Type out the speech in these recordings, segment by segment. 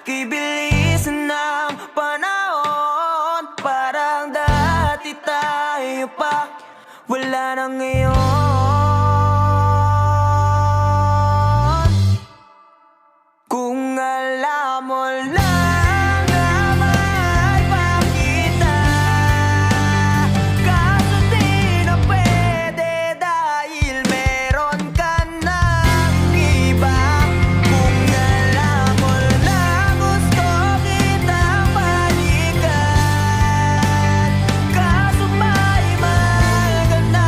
Kay bilis ng panahon, parang dati tayo pa, wala na ngayon. Kung alam mo lang na mahal pa kita, kaso di na pwede dahil meron ka ng iba. Kung alam mo lang gusto kitang balikan, kaso may mahal ka na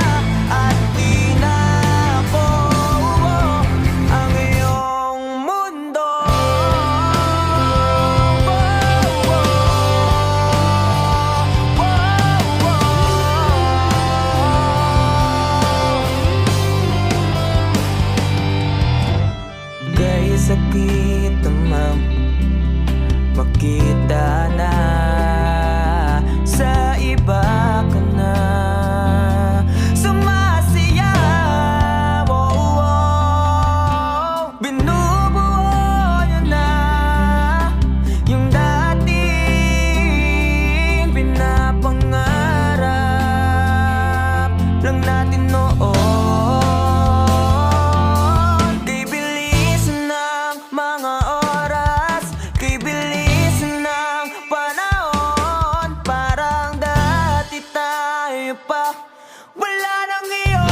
at di na ako ang iyong mundo. Kaya sakit naman makita na sa iba ka na sumasayaw. Binubuo niya na yung dating pinapangarap lang natin noon. Kay bilis ng mga oras, kay bilis ng panahon, parang dati tayo pa, wala na ngayon.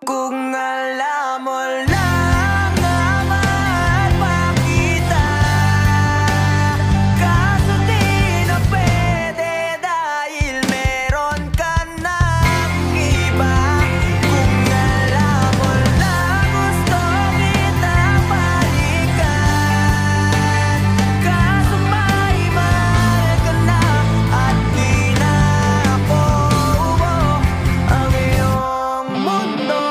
Kung alam mo lang na mahal pa kita, kaso di na pwede dahil meron ka ng iba. Kung alam mo lang gusto kitang balikan, kaso may mahal ka na at di na ako ang iyong mundo.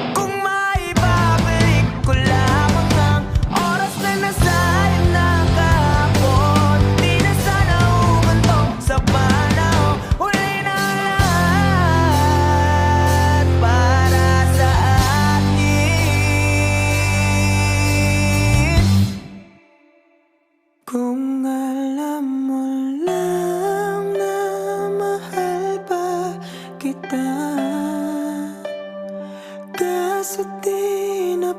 Kung maibabalik ko lamang ang oras na nasayang ng kahapon, di na sana humantong sa panahon. Huli na lahat para sa atin. Kung alam mo lang na mahal pa kita, kaso di na